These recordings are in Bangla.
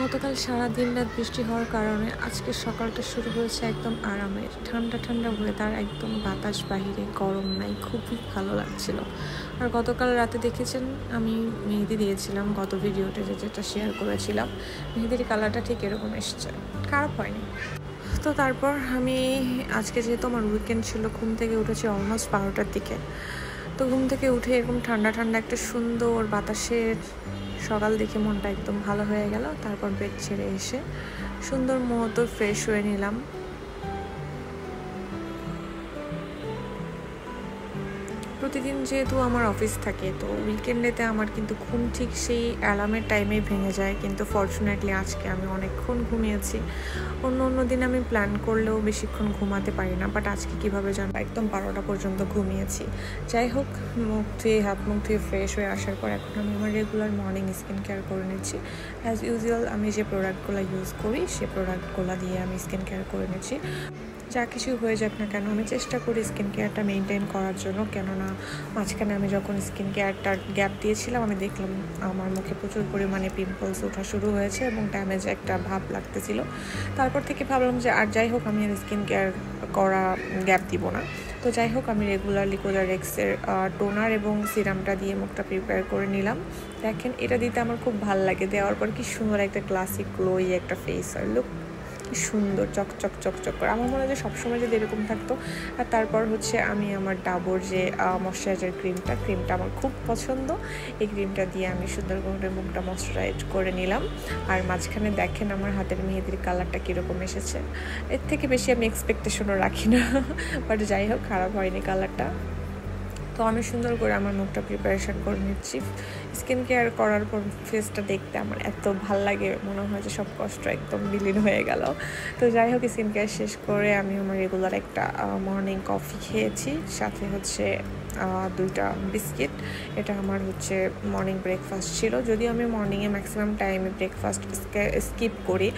গতকাল সারাদিন রাত বৃষ্টি হওয়ার কারণে আজকে সকালটা শুরু হয়েছে একদম আরামের, ঠান্ডা ঠান্ডা ওয়েদার, একদম বাতাস বাহিরে, গরম নাই, খুবই ভালো লাগছিল। আর গতকাল রাতে দেখেছেন আমি মেহেদি দিয়েছিলাম গত ভিডিওতে, যেটা শেয়ার করেছিলাম। মেহেদির কালারটা ঠিক এরকম এসেছে, খারাপ হয়নি। তো তারপর আমি আজকে যেহেতু আমার উইকেন্ড ছিল, ঘুম থেকে উঠেছি অলমোস্ট 12টার দিকে। তো ঘুম থেকে উঠে এরকম ঠান্ডা ঠান্ডা একটা সুন্দর বাতাসের সকাল দেখে মনটা একদম ভালো হয়ে গেল। তারপর বেড ছেড়ে এসে সুন্দর মতো ফ্রেশ হয়ে নিলাম। প্রতিদিন যেহেতু আমার অফিস থাকে, তো উইকেন্ডেতে আমার কিন্তু ঘুম ঠিক সেই অ্যালার্মের টাইমেই ভেঙে যায়, কিন্তু ফরচুনেটলি আজকে আমি অনেকক্ষণ ঘুমিয়েছি। অন্য দিন আমি প্ল্যান করলেও বেশিক্ষণ ঘুমাতে পারি না, বাট আজকে কীভাবে জানো একদম 12টা পর্যন্ত ঘুমিয়েছি। যাই হোক, হাত মুখ ধুয়ে ফ্রেশ হয়ে আসার পর এখন আমি আমার রেগুলার মর্নিং স্কিন কেয়ার করে নিচ্ছি। অ্যাজ ইউজুয়াল আমি যে প্রোডাক্টগুলো ইউজ করি সে প্রোডাক্টগুলো দিয়ে আমি স্কিন কেয়ার করে নিচ্ছি। যা কিছু হয়ে যাক না কেন, আমি চেষ্টা করি স্কিন কেয়ারটা মেনটেন করার জন্য। কেননা মাঝখানে আমি যখন স্কিন কেয়ারটার গ্যাপ দিয়েছিলাম, আমি দেখলাম আমার মুখে প্রচুর পরিমাণে পিম্পলস ওঠা শুরু হয়েছে এবং ড্যামেজ একটা ভাব লাগতেছিল। তারপর থেকে ভাবলাম যে আর যাই হোক, আমি আর স্কিন কেয়ার করা গ্যাপ দিব না। তো যাই হোক, আমি রেগুলারলি কোজারেক্সের টোনার এবং সিরামটা দিয়ে মুখটা প্রিপেয়ার করে নিলাম। দেখেন, এটা দিতে আমার খুব ভালো লাগে। দেওয়ার পর কি সুন্দর একটা ক্লাসিক গ্লোই একটা ফেস হয়, লুক সুন্দর চকচক চকচক করে। আমার মনে হয় যে সবসময় যদি এরকম থাকতো। আর তারপর হচ্ছে আমি আমার ডাবর যে ময়শ্চারাইজার ক্রিমটা আমার খুব পছন্দ। এই ক্রিমটা দিয়ে আমি সুন্দর করে মুখটা ময়শ্চারাইজ করে নিলাম। আর মাঝখানে দেখেন আমার হাতের মেহেদির কালারটা কীরকম এসেছে। এর থেকে বেশি আমি এক্সপেকটেশনও রাখি না, বাট যাই হোক, খারাপ হয়নি কালারটা। তো আমি সুন্দর করে আমার মুখটা প্রিপারেশন করে নিচ্ছি। স্কিন কেয়ার করার পর ফেসটা দেখতে আমার এত ভাল লাগে, মনে হয় যে সব কষ্ট একদম বিলীন হয়ে গেল। তো যাই হোক, স্কিন কেয়ার শেষ করে আমি আমার রেগুলার একটা মর্নিং কফি খেয়েছি, সাথে হচ্ছে 2টা বিস্কিট। এটা আমার হচ্ছে মর্নিং ব্রেকফাস্ট ছিল। যদিও আমি মর্নিংয়ে ম্যাক্সিমাম টাইমে ব্রেকফাস্ট স্কিপ করি,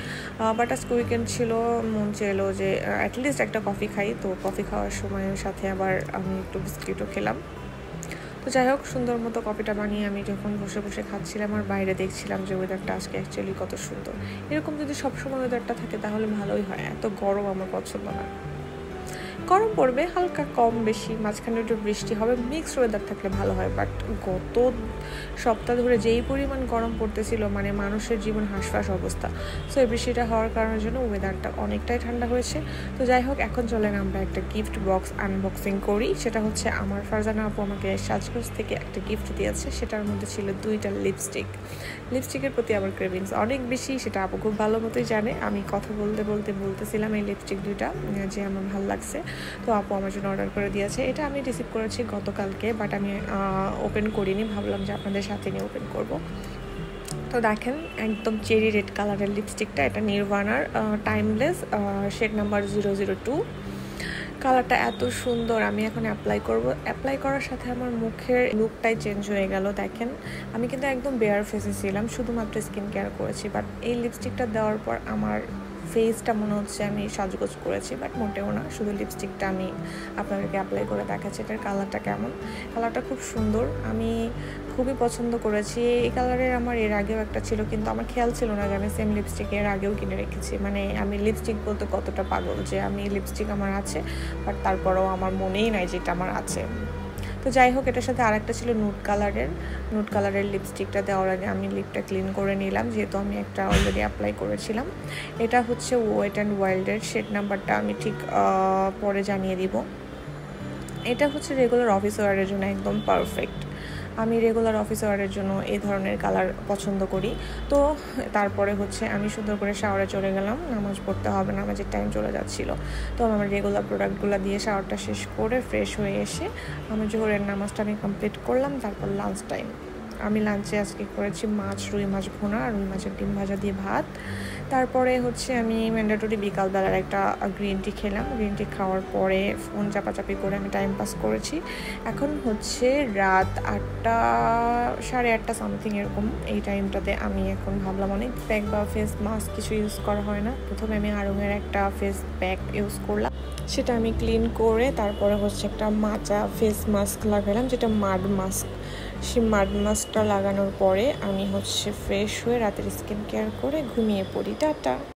বাট আজকে উইকেন্ড ছিল, মন চেলো যে অ্যাটলিস্ট একটা কফি খাই। তো কফি খাওয়ার সময়ের সাথে আবার আমি একটু বিস্কিটও খেলাম। তো যাই হোক, সুন্দর মতো কফিটা বানিয়ে আমি যখন বসে বসে খাচ্ছিলাম আর বাইরে দেখছিলাম যে ওয়েদারটা আজকে অ্যাকচুয়ালি কত সুন্দর। এরকম যদি সবসময় ওয়েদারটা থাকে তাহলে ভালোই হয়। এত গরম আমার পছন্দ না। গরম পড়বে হালকা কম বেশি, মাঝখানে একটু বৃষ্টি হবে, মিক্সড ওয়েদার থাকলে ভালো হয়। বাট গত সপ্তাহ ধরে যেই পরিমাণ গরম পড়তেছিল, মানে মানুষের জীবন হাঁসফাঁস অবস্থা। সো এই বৃষ্টিটা হওয়ার কারণের জন্য ওয়েদারটা অনেকটাই ঠান্ডা হয়েছে। তো যাই হোক, এখন চলেন আমরা একটা গিফট বক্স আনবক্সিং করি। সেটা হচ্ছে আমার ফারজানা আপু আমাকে সাজগোজ থেকে একটা গিফট দিয়েছে। সেটার মধ্যে ছিল 2টা লিপস্টিকের প্রতি আমার ক্রেভিংস অনেক বেশি, সেটা আপু খুব ভালো মতোই জানে। আমি কথা বলতেছিলাম এই লিপস্টিক 2টা যে আমার ভালো লাগছে। তো আপু আমার জন্য অর্ডার করে দিয়েছে। এটা আমি রিসিভ করেছি গতকালকে, বাট আমি ওপেন করিনি, ভাবলাম যে আপনাদের সাথে নিয়ে ওপেন করব। তো দেখেন, একদম চেরি রেড কালারের লিপস্টিকটা, এটা নির্ভানার টাইমলেস শেড নাম্বার 002। কালারটা এত সুন্দর। আমি এখন অ্যাপ্লাই করার সাথে আমার মুখের লুকটাই চেঞ্জ হয়ে গেল। দেখেন, আমি কিন্তু একদম বেয়ার ফেসে ছিলাম, শুধুমাত্র স্কিন কেয়ার করেছি, বাট এই লিপস্টিকটা দেওয়ার পর আমার ফেসটা মনে হচ্ছে আমি সাজগোজ করেছি, বাট মোটেও না। শুধু লিপস্টিকটা আমি আপনাদেরকে অ্যাপ্লাই করে দেখাচ্ছি। এটার কালারটা কেমন। কালারটা খুব সুন্দর, আমি খুবই পছন্দ করেছি। এই কালারের আমার এর আগেও একটা ছিল, কিন্তু আমার খেয়াল ছিল না যে আমি সেম লিপস্টিক এর আগেও কিনে রেখেছি। মানে আমি লিপস্টিক বলতে কতটা পাগল যে আমি লিপস্টিক আমার আছে, বাট তারপরেও আমার মনেই নাই যে এটা আমার আছে। তো যাই হোক, এটার সাথে আরেকটা ছিল নুড কালারের লিপস্টিকটা দেওয়ার আগে আমি লিপটা ক্লিন করে নিলাম, যেহেতু আমি একটা অলরেডি অ্যাপ্লাই করেছিলাম। এটা হচ্ছে ওয়েট অ্যান্ড ওয়াইল্ডের শেড নাম্বারটা আমি ঠিক পরে জানিয়ে দিব। এটা হচ্ছে রেগুলার অফিস ওয়ারের জন্য একদম পারফেক্ট। আমি রেগুলার অফিস ওয়ারের জন্য এই ধরনের কালার পছন্দ করি। তো তারপরে হচ্ছে আমি সুন্দর করে শাওয়ারে চলে গেলাম, নামাজ পড়তে হবে, নামাজের টাইম চলে যাচ্ছিলো। তো আমার রেগুলার প্রোডাক্টগুলো দিয়ে শাওয়ারটা শেষ করে ফ্রেশ হয়ে এসে আমি জোহরের নামাজটা আমি কমপ্লিট করলাম। তারপর লাঞ্চ টাইম, আমি লাঞ্চে আজকে করেছি রুই মাছ ভুনা আর রুই মাছের ডিম ভাজা দিয়ে ভাত। তারপরে হচ্ছে আমি ম্যান্ডেটরি বিকালবেলার একটা গ্রিন টি খেলাম। গ্রিন টি খাওয়ার পরে ফোন চাপাচাপি করে আমি টাইম পাস করেছি। এখন হচ্ছে রাত 8টা, 8:30 সামথিং এরকম। এই টাইমটাতে আমি এখন ভাবলাম অনেক প্যাক বা ফেস মাস্ক কিছু ইউজ করা হয় না। প্রথমে আমি আড়ংয়ের একটা ফেস প্যাক ইউজ করলাম, সেটা আমি ক্লিন করে তারপরে হচ্ছে একটা মাচা ফেস মাস্ক লাগালাম, যেটা মাড মাস্ক। সেই মাড মাস্কটা লাগানোর পরে আমি হচ্ছে ফ্রেশ হয়ে রাতের স্কিন কেয়ার করে ঘুমিয়ে পড়ি। টাটা।